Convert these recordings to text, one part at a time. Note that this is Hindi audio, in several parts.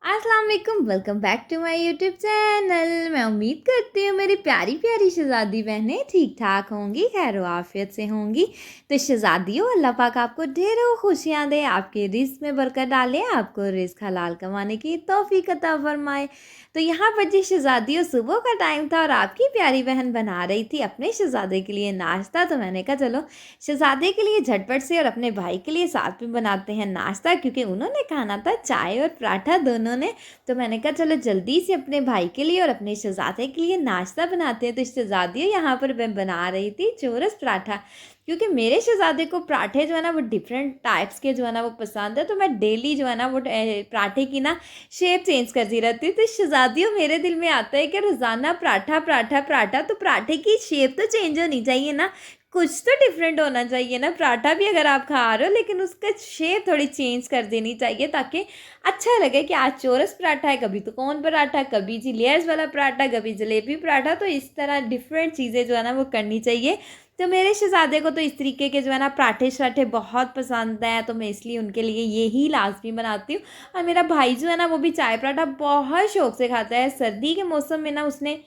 अस्सलाम वालेकुम, welcome back to my YouTube channel. मैं उम्मीद करती हूँ मेरी प्यारी प्यारी शहज़ादी बहनें ठीक ठाक होंगी, खैर आफियत से होंगी। तो शहज़ादियों, अल्लाह पाक आपको ढेरों खुशियाँ दे, आपके रिस्क में बरकत डाले, आपको रिस्क हलाल कमाने की तौफीक अता फरमाए। तो यहाँ पर जी शहज़ादियों, सुबह का टाइम था और आपकी प्यारी बहन बना रही थी अपने शहज़ादे के लिए नाश्ता। तो मैंने कहा चलो शहज़ादे के लिए झटपट से और अपने भाई के लिए साथ में बनाते हैं नाश्ता, क्योंकि उन्होंने खाना था चाय और पराठा दोनों ने। तो मैंने कहा चलो जल्दी से अपने भाई के लिए और अपने शहज़ादे के लिए नाश्ता बनाते हैं। तो शहज़ादियों, यहाँ पर मैं बना रही थी चोरस पराठा, क्योंकि मेरे शहज़ादे को पराठे जो है ना वो डिफरेंट टाइप्स के जो है ना वो पसंद है। तो मैं डेली जो है ना वो पराठे की ना शेप चेंज करती रहती हूँ। तो शहज़ादियों, मेरे दिल में आता है कि रोज़ाना पराठा पराठा पराठा, तो पराठे की शेप तो चेंज होनी चाहिए ना, कुछ तो डिफरेंट होना चाहिए ना। पराठा भी अगर आप खा रहे हो, लेकिन उसका शेप थोड़ी चेंज कर देनी चाहिए, ताकि अच्छा लगे कि आज चोरस पराठा है, कभी तो कौन पराठा, कभी जी लेयर्स वाला पराठा, कभी जलेबी पराठा। तो इस तरह डिफरेंट चीज़ें जो है ना वो करनी चाहिए। तो मेरे शहज़ादे को तो इस तरीके के जो है ना पराठे शराठे बहुत पसंद हैं, तो मैं इसलिए उनके लिए यही लाजमी बनाती हूँ। और मेरा भाई जो है ना वो भी चाय पराठा बहुत शौक से खाता है। सर्दी के मौसम में ना उसने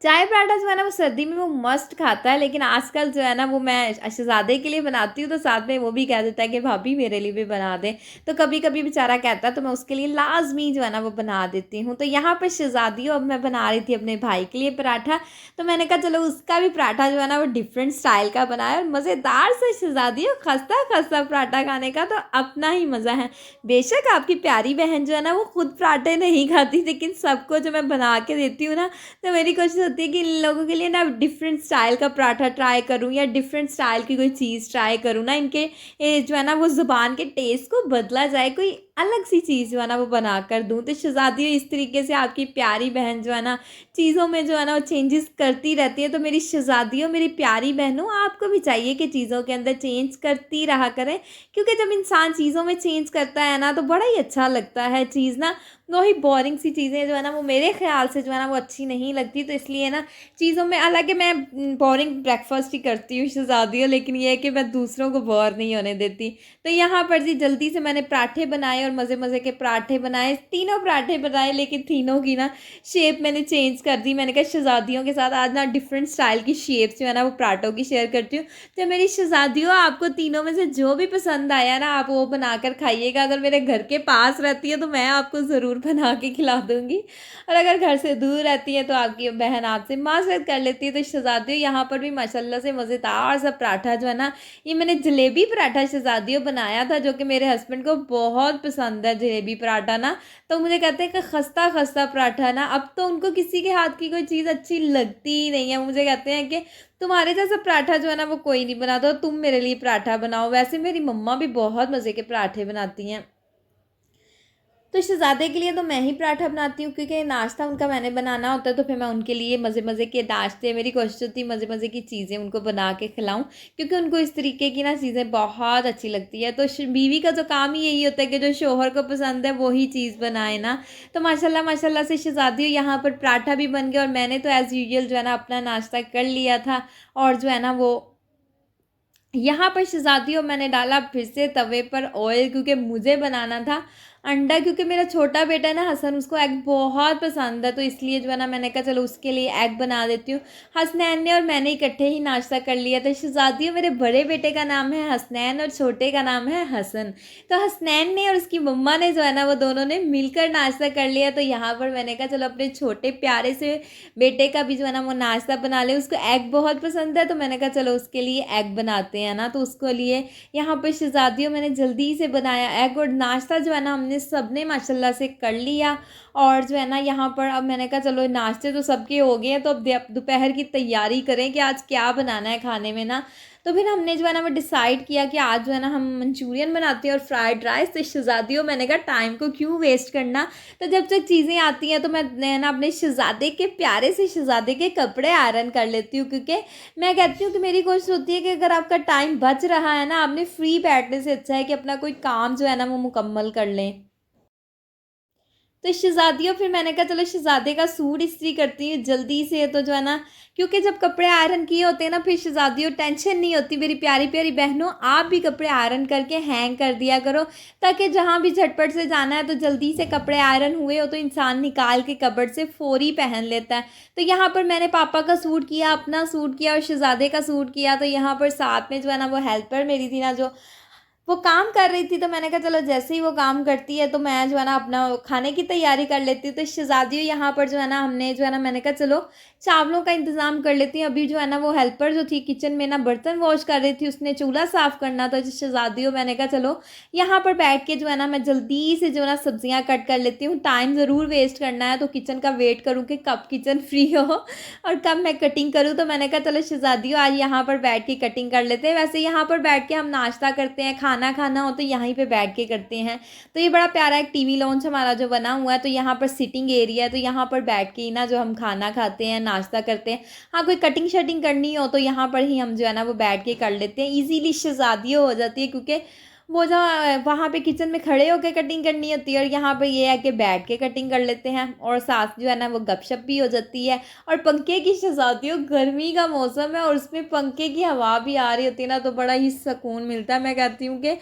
चाय पराठा जो है ना वो सर्दी में वो मस्ट खाता है, लेकिन आजकल जो है ना वो मैं शहज़ादे के लिए बनाती हूँ तो साथ में वो भी कह देता है कि भाभी मेरे लिए भी बना दे। तो कभी कभी बेचारा कहता है तो मैं उसके लिए लाजमी जो है ना वो बना देती हूँ। तो यहाँ पर शहज़ादियों, अब मैं बना रही थी अपने भाई के लिए पराठा। तो मैंने कहा चलो उसका भी पराठा जो है ना वो डिफरेंट स्टाइल का बनाए और मज़ेदार से। शहज़ादियों, खस्ता खस्ता पराठा खाने का तो अपना ही मज़ा है। बेशक आपकी प्यारी बहन जो है ना वो खुद पराठे नहीं खाती, लेकिन सबको जो मैं बना के देती हूँ ना, तो मेरी कोशिश होती है कि इन लोगों के लिए ना डिफरेंट स्टाइल का पराठा ट्राई करूँ या डिफरेंट स्टाइल की कोई चीज़ ट्राई करूँ ना, इनके जो है ना वो ज़ुबान के टेस्ट को बदला जाए, कोई अलग सी चीज़ जो है ना वो बना कर दूँ। तो शहज़ादियों, इस तरीके से आपकी प्यारी बहन जो है ना चीज़ों में जो है ना वो चेंजेस करती रहती है। तो मेरी शहज़ादियों, मेरी प्यारी बहनों, आपको भी चाहिए कि चीज़ों के अंदर चेंज करती रहा करें, क्योंकि जब इंसान चीज़ों में चेंज करता है ना तो बड़ा ही अच्छा लगता है। चीज़ ना वही बोरिंग सी चीज़ें जो है ना वो मेरे ख़्याल से जो है ना वो अच्छी नहीं लगती। तो इसलिए ना चीज़ों में, हालाँकि मैं बोरिंग ब्रेकफ़ास्ट ही करती हूँ शहज़ादियों, लेकिन ये है कि मैं दूसरों को बोर नहीं होने देती। तो यहाँ पर जी जल्दी से मैंने पराठे बनाए और मज़े-मज़े के पराठे बनाए, तीनों पराठे बनाए, लेकिन तीनों की ना शेप मैंने चेंज कर दी। मैंने कहा शहज़ादियों के साथ आज ना डिफरेंट स्टाइल की शेप्स जो है ना वो पराठों की शेयर करती हूँ। तो मेरी शहज़ादियों, आपको तीनों में से जो भी पसंद आया ना आप वो बनाकर खाइएगा। अगर मेरे घर के पास रहती है तो मैं आपको ज़रूर बना के खिला दूँगी, और अगर घर से दूर रहती है तो आपकी बहन आपसे माज़रत कर लेती है। तो शहज़ादियों, यहाँ पर भी माशाल्लाह से मज़ेदार सा पराठा जो है ना, ये मैंने जलेबी पराठा शहज़ादियों बनाया था, जो कि मेरे हस्बैंड को बहुत पसंद है जलेबी पराठा ना। तो मुझे कहते हैं कि खस्ता खस्ता पराठा ना, अब तो उनको किसी के हाथ की कोई चीज़ अच्छी लगती ही नहीं है। वो मुझे कहते हैं कि तुम्हारे जैसा पराठा जो है ना वो कोई नहीं बनाता, तुम मेरे लिए पराठा बनाओ। वैसे मेरी मम्मा भी बहुत मज़े के पराठे बनाती हैं। तो शहज़ादे के लिए तो मैं ही पराठा बनाती हूँ, क्योंकि नाश्ता उनका मैंने बनाना होता है। तो फिर मैं उनके लिए मज़े-मज़े के नाश्ते, मेरी कोशिश होती है मज़े-मज़े की चीज़ें उनको बना के खिलाऊँ, क्योंकि उनको इस तरीके की ना चीज़ें बहुत अच्छी लगती है। तो बीवी का तो काम ही यही होता है कि जो शौहर को पसंद है वही चीज़ बनाए ना। तो माशाल्लाह माशाल्लाह से शहज़ादियों, यहाँ पर पराठा भी बन गया और मैंने तो एज़ यूजुअल जो है ना अपना नाश्ता कर लिया था। और जो है ना वो यहाँ पर शहज़ादियों, मैंने डाला फिर से तवे पर ऑयल, क्योंकि मुझे बनाना था अंडा, क्योंकि मेरा छोटा बेटा है ना हसन, उसको एग बहुत पसंद है। तो इसलिए जो है ना मैंने कहा चलो उसके लिए एग बना देती हूँ। हसनैन ने और मैंने इकट्ठे ही नाश्ता कर लिया था। शहज़ादियों, मेरे बड़े बेटे का नाम है हसनैन और छोटे का नाम है हसन। तो हसनैन ने और उसकी मम्मा ने जो है ना वो दोनों ने मिलकर नाश्ता कर लिया। तो यहाँ पर मैंने कहा चलो अपने छोटे प्यारे से बेटे का भी जो है ना वो नाश्ता बना ले। उसको एग बहुत पसंद है, तो मैंने कहा चलो उसके लिए एग बनाते हैं ना। तो उसको लिए यहाँ पर शहज़ादियों मैंने जल्दी से बनाया एग, और नाश्ता जो है ना हमने सबने माशाल्लाह से कर लिया। और जो है ना यहाँ पर अब मैंने कहा चलो नाश्ते तो सबके हो गए हैं, तो अब दोपहर की तैयारी करें कि आज क्या बनाना है खाने में ना। तो फिर हमने जो है ना वो डिसाइड किया कि आज जो है ना हम मंचूरियन बनाते हैं और फ्राइड राइस। तो शहज़ादियों, मैंने कहा टाइम को क्यों वेस्ट करना, तो जब तक चीज़ें आती हैं तो मैं ना अपने शहज़ादे के, प्यारे से शहज़ादे के कपड़े आयरन कर लेती हूँ, क्योंकि मैं कहती हूँ कि मेरी कोशिश होती है कि अगर आपका टाइम बच रहा है ना, आपने फ्री बैठने से अच्छा है कि अपना कोई काम जो है ना वो मुकम्मल कर लें। तो शहज़ादियों फिर मैंने कहा चलो शहज़ादे का सूट इस्त्री करती हूँ जल्दी से, तो जो है ना, क्योंकि जब कपड़े आयरन किए होते हैं ना फिर शहज़ादियों टेंशन नहीं होती। मेरी प्यारी प्यारी बहनों, आप भी कपड़े आयरन करके हैंग कर दिया करो, ताकि जहाँ भी झटपट से जाना है तो जल्दी से कपड़े आयरन हुए हो तो इंसान निकाल के कबर्ड से फ़ौरी पहन लेता है। तो यहाँ पर मैंने पापा का सूट किया, अपना सूट किया और शहज़ादे का सूट किया। तो यहाँ पर साथ में जो है ना वो हेल्पर मेरी थी ना, जो वो काम कर रही थी, तो मैंने कहा चलो जैसे ही वो काम करती है तो मैं जो है ना अपना खाने की तैयारी कर लेती हूँ। तो शहज़ादियों यहाँ पर जो है ना हमने जो है ना, मैंने कहा चलो चावलों का इंतज़ाम कर लेती हूँ। अभी जो है ना वो हेल्पर जो थी किचन में ना बर्तन वॉश कर रही थी, उसने चूल्हा साफ़ करना था। तो शहज़ादियों मैंने कहा चलो यहाँ पर बैठ के जो है ना मैं जल्दी से जो है ना सब्जियाँ कट कर लेती हूँ। टाइम ज़रूर वेस्ट करना है तो किचन का वेट करूँ कि कब किचन फ्री हो और कब मैं कटिंग करूँ। तो मैंने कहा चलो शहज़ादियों आज यहाँ पर बैठ के कटिंग कर लेते हैं। वैसे यहाँ पर बैठ के हम नाश्ता करते हैं, खाना खाना हो तो यहीं पे बैठ के करते हैं। तो ये बड़ा प्यारा एक टीवी लॉन्च हमारा जो बना हुआ है, तो यहाँ पर सिटिंग एरिया है, तो यहाँ पर बैठ के ही ना जो हम खाना खाते हैं, नाश्ता करते हैं। हाँ, कोई कटिंग शटिंग करनी हो तो यहाँ पर ही हम जो है ना वो बैठ के कर लेते हैं। ईज़िली शहज़ादियों हो जाती है, क्योंकि वो जो वहाँ पे किचन में खड़े होकर कटिंग करनी होती है और यहाँ पे ये है कि बैठ के कटिंग कर लेते हैं, और साथ जो है ना वो गपशप भी हो जाती है। और पंखे की शहज़ादियों, गर्मी का मौसम है और उसमें पंखे की हवा भी आ रही होती है ना, तो बड़ा ही सुकून मिलता है। मैं कहती हूँ कि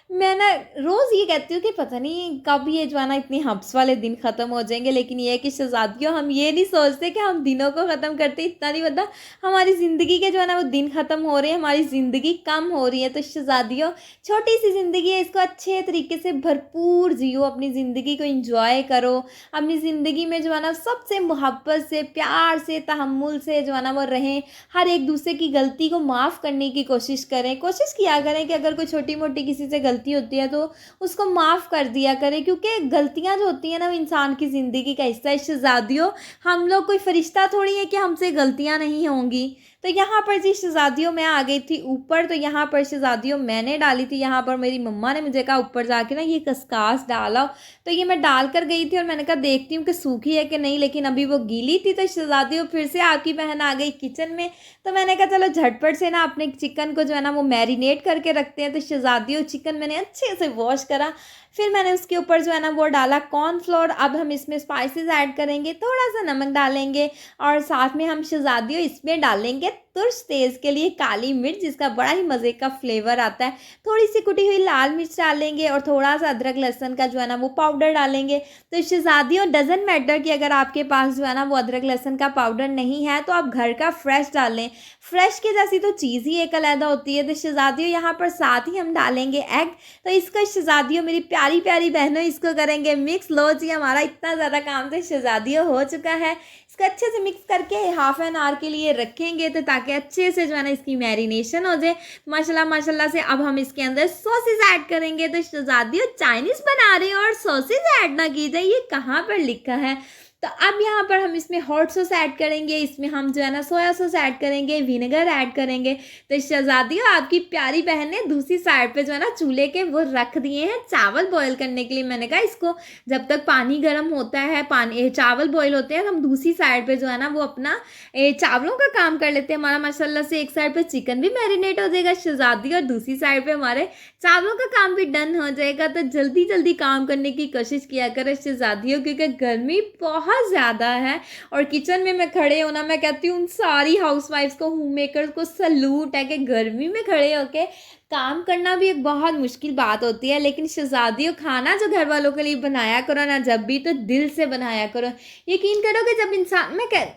मैं ना रोज़ ये कहती हूँ कि पता नहीं कब ये जो है ना इतने हब्स वाले दिन ख़त्म हो जाएंगे, लेकिन ये है कि शहज़ादियों हम ये नहीं सोचते कि हम दिनों को ख़त्म करते, इतना नहीं पता हमारी ज़िंदगी के जो है ना वो दिन ख़त्म हो रहे हैं, हमारी ज़िंदगी कम हो रही है। तो शहज़ादियों, छोटी सी ज़िंदगी है, इसको अच्छे तरीके से भरपूर जियो, अपनी ज़िंदगी को इंजॉय करो। अपनी ज़िंदगी में जो है ना सबसे मोहब्बत से, प्यार से, तहम्मुल से जो है ना वो रहें। हर एक दूसरे की गलती को माफ़ करने की कोशिश करें, कोशिश किया करें कि अगर कोई छोटी मोटी किसी से गलती होती है तो उसको माफ़ कर दिया करें, क्योंकि गलतियां जो होती हैं ना वो इंसान की ज़िंदगी का हिस्सा है। शहज़ादियों, हम लोग कोई फरिश्ता थोड़ी है कि हमसे गलतियां नहीं होंगी। तो यहाँ पर जी शहज़ादियों मैं आ गई थी ऊपर, तो यहाँ पर शहज़ादियों मैंने डाली थी, यहाँ पर मेरी मम्मा ने मुझे कहा ऊपर जाके ना ये खसकास डाला। तो ये मैं डाल कर गई थी और मैंने कहा देखती हूँ कि सूखी है कि नहीं, लेकिन अभी वो गीली थी। तो शहज़ादियों फिर से आपकी बहन आ गई किचन में, तो मैंने कहा चलो झटपट से ना अपने चिकन को जो है ना वो मैरिनेट करके रखते हैं। तो शहज़ादियों चिकन मैंने अच्छे से वॉश करा, फिर मैंने उसके ऊपर जो है ना वो डाला कॉर्नफ्लोर। अब हम इसमें स्पाइसेस ऐड करेंगे, थोड़ा सा नमक डालेंगे और साथ में हम शहज़ादियों इसमें डालेंगे तुर्श तेज़ के लिए काली मिर्च, जिसका बड़ा ही मज़े का फ्लेवर आता है। थोड़ी सी कुटी हुई लाल मिर्च डालेंगे और थोड़ा सा अदरक लहसुन का जो है ना वो पाउडर डालेंगे। तो शहज़ादियों, डजेंट मैटर कि अगर आपके पास जो है ना वो अदरक लहसुन का पाउडर नहीं है तो आप घर का फ्रेश डालें। फ्रेश के जैसी तो चीज़ ही एक अलग होती है। तो शहज़ादियों यहाँ पर साथ ही हम डालेंगे एग। तो इसका शहज़ादियों मेरी प्यारी प्यारी बहनों इसको करेंगे मिक्स। लो जी, हमारा इतना ज़्यादा काम तो शहज़ादियों हो चुका है। इसको अच्छे से मिक्स करके हाफ एन आवर के लिए रखेंगे, तो ताकि अच्छे से जो है ना इसकी मैरिनेशन हो जाए माशाल्लाह माशाल्लाह से। अब हम इसके अंदर सॉसेस ऐड करेंगे। तो शहज़ादियों, चाइनीज़ बना रहे हो और सॉसेस ऐड ना कीजिए, ये कहाँ पर लिखा है? तो अब यहाँ पर हम इसमें हॉट सॉस ऐड करेंगे, इसमें हम जो है ना सोया सॉस ऐड करेंगे, विनेगर ऐड करेंगे। तो शहज़ादियों, आपकी प्यारी बहन ने दूसरी साइड पे जो है ना चूल्हे के वो रख दिए हैं चावल बॉईल करने के लिए। मैंने कहा इसको जब तक पानी गर्म होता है, पानी चावल बॉईल होते हैं, हम दूसरी साइड पे जो है ना वो अपना चावलों का काम कर लेते हैं। हमारा माशाल्लाह से एक साइड पे चिकन भी मैरिनेट हो जाएगा शहज़ादी, और दूसरी साइड पे हमारे चावलों का काम भी डन हो जाएगा। तो जल्दी जल्दी काम करने की कोशिश किया करें शहज़ादियों, क्योंकि गर्मी बहुत ज़्यादा है और किचन में मैं खड़े होना, मैं कहती हूँ उन सारी हाउसवाइफ्स को, होम मेकर्स को सैल्यूट है कि गर्मी में खड़े होके काम करना भी एक बहुत मुश्किल बात होती है। लेकिन शहज़ादियों, खाना जो घर वालों के लिए बनाया करो ना जब भी, तो दिल से बनाया करो। यकीन करो कि जब इंसान, मैं कह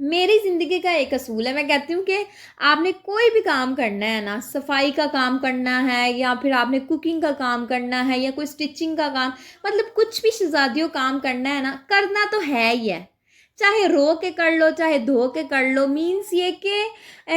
मेरी ज़िंदगी का एक असूल है, मैं कहती हूँ कि आपने कोई भी काम करना है ना, सफाई का काम करना है या फिर आपने कुकिंग का काम करना है या कोई स्टिचिंग का काम, मतलब कुछ भी शहज़ादियों काम करना है ना, करना तो है ही है। चाहे रो के कर लो, चाहे धो के कर लो, मीन्स ये कि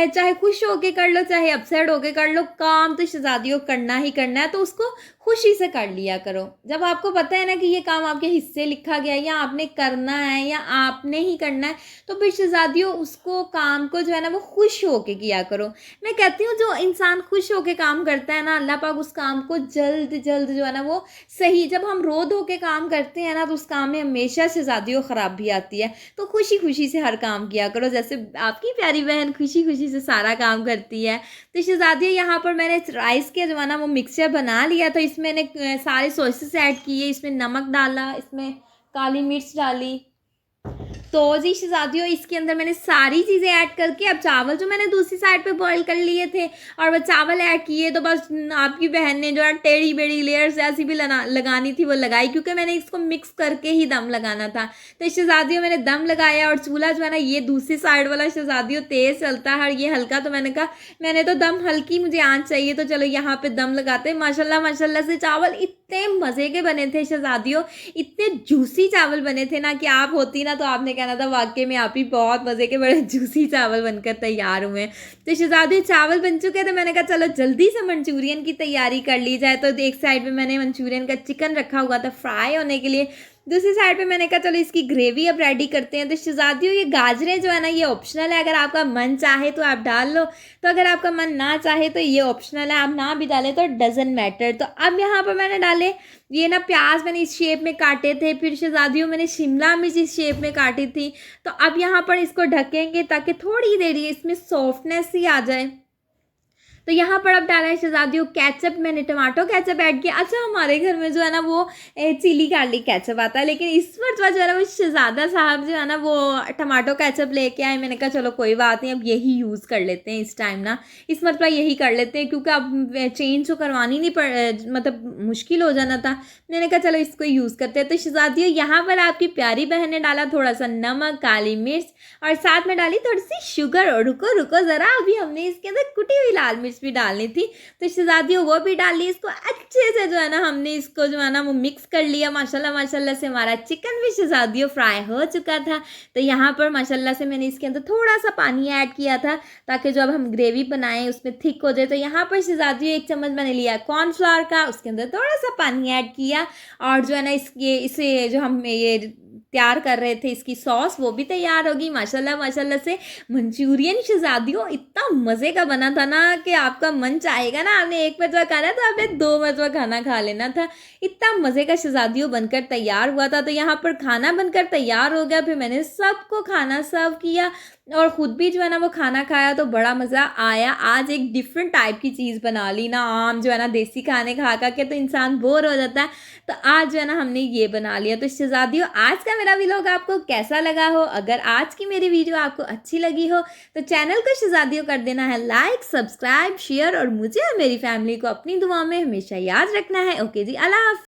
चाहे खुश होके कर लो, चाहे अपसेट होके कर लो, काम तो शहज़ादियों करना ही करना है। तो उसको खुशी से कर लिया करो। जब आपको पता है ना कि ये काम आपके हिस्से लिखा गया है या आपने करना है या आपने ही करना है, तो फिर शहज़ादियों उसको, काम को जो है ना वो खुश होके किया करो। मैं कहती हूँ जो इंसान खुश होके काम करता है ना, अल्लाह पाक उस काम को जल्द जल्द जो है ना वो सही, जब हम रो धो के काम करते हैं ना तो उस काम में हमेशा शहज़ादियों खराबी आती है। तो खुशी खुशी से हर काम किया करो, जैसे आपकी प्यारी बहन खुशी खुशी से सारा काम करती है। तो शहज़ादियों, यहाँ पर मैंने राइस के जो है ना वो मिक्सचर बना लिया, तो इसमें मैंने सारे सॉसेस ऐड किए, इसमें नमक डाला, इसमें काली मिर्च डाली। तो जी शहज़ादियों, इसके अंदर मैंने सारी चीज़ें ऐड करके अब चावल जो मैंने दूसरी साइड पे बॉईल कर लिए थे और वो चावल ऐड किए, तो बस आपकी बहन ने जो है टेढ़ी बेढ़ी लेयर्स ऐसी भी लगानी थी वो लगाई, क्योंकि मैंने इसको मिक्स करके ही दम लगाना था। तो शहज़ादियों मैंने दम लगाया और चूल्हा जो है ना ये दूसरी साइड वाला शहज़ादियों तेज़ चलता है और ये हल्का। तो मैंने कहा मैंने तो दम हल्की मुझे आँच चाहिए, तो चलो यहाँ पे दम लगाते। माशाल्लाह माशाल्लाह से चावल इतने मज़े के बने थे शहज़ादियों, इतने जूसी चावल बने थे ना कि आप होती ना तो आपने कहना था वाकई में आप ही बहुत मज़े के बड़े जूसी चावल बनकर तैयार हुए हैं। तो शहज़ादी चावल बन चुके थे, मैंने कहा चलो जल्दी से मंचूरियन की तैयारी कर ली जाए। तो एक साइड पे मैंने मंचूरियन का चिकन रखा हुआ था फ्राई होने के लिए, दूसरी साइड पे मैंने कहा चलो इसकी ग्रेवी अब रेडी करते हैं। तो शहज़ादियों ये गाजरें जो है ना ये ऑप्शनल है, अगर आपका मन चाहे तो आप डाल लो, तो अगर आपका मन ना चाहे तो ये ऑप्शनल है, आप ना भी डालें तो डजंट मैटर। तो अब यहाँ पर मैंने डाले ये ना प्याज मैंने इस शेप में काटे थे, फिर शहज़ादियों मैंने शिमला मिर्च इस शेप में काटी थी। तो अब यहाँ पर इसको ढकेंगे ताकि थोड़ी देर ये इसमें सॉफ्टनेस ही आ जाए। तो यहाँ पर अब डाला है शहज़ादियों केचप, मैंने टमाटो केचप ऐड किया। अच्छा हमारे घर में जो है ना वो चिली गार्लिक केचप आता है, लेकिन इस मरतबा जो है ना वो शहज़ादा साहब जो है ना वो टमाटो केचप लेके आए। मैंने कहा चलो कोई बात नहीं, अब यही यूज़ कर लेते हैं इस टाइम ना, इस मरतबा यही कर लेते हैं, क्योंकि अब चेंज तो करवानी नहीं मतलब मुश्किल हो जाना था। मैंने कहा चलो इसको यूज़ करते हैं। तो शहज़ादियों यहाँ पर आपकी प्यारी बहन ने डाला थोड़ा सा नमक, काली मिर्च और साथ में डाली थोड़ी सी शुगर। और रुको रुको ज़रा, अभी हमने इसके अंदर कुटी हुई लाल मिर्च भी डालनी थी। तो शहज़ादियों वो भी डाल ली। इसको अच्छे से जो है ना हमने इसको जो है ना वो मिक्स कर लिया। माशाल्लाह माशाल्लाह से हमारा चिकन भी शहज़ादियों फ्राई हो चुका था। तो यहाँ पर माशाल्लाह से मैंने इसके अंदर थोड़ा सा पानी ऐड किया था ताकि जो अब हम ग्रेवी बनाएं उसमें थिक हो जाए। तो यहाँ पर शहज़ादियों 1 चम्मच मैंने लिया कॉर्नफ्लावर का, उसके अंदर थोड़ा सा पानी ऐड किया और जो है ना इसे जो हम ये तैयार कर रहे थे इसकी सॉस वो भी तैयार होगी। माशाल्लाह माशाल्लाह से मंचूरियन शहज़ादियों इतना मज़े का बना था ना कि आपका मन चाहेगा ना आपने एक मरतबा खाना तो आपने 2 मरतबा खाना खा लेना था। इतना मज़े का शहज़ादियों बनकर तैयार हुआ था। तो यहाँ पर खाना बनकर तैयार हो गया, फिर मैंने सबको खाना सर्व किया और ख़ुद भी जो है ना वो खाना खाया तो बड़ा मज़ा आया। आज एक डिफरेंट टाइप की चीज़ बना ली ना, आम जो है ना देसी खाने खा खा के तो इंसान बोर हो जाता है, तो आज जो है ना हमने ये बना लिया। तो शहज़ादियों आज का मेरा व्लॉग आपको कैसा लगा हो, अगर आज की मेरी वीडियो आपको अच्छी लगी हो तो चैनल को शहज़ादियों कर देना है लाइक, सब्सक्राइब, शेयर और मुझे और मेरी फैमिली को अपनी दुआ में हमेशा याद रखना है। ओके जी, अल्लाह हाफ़िज़।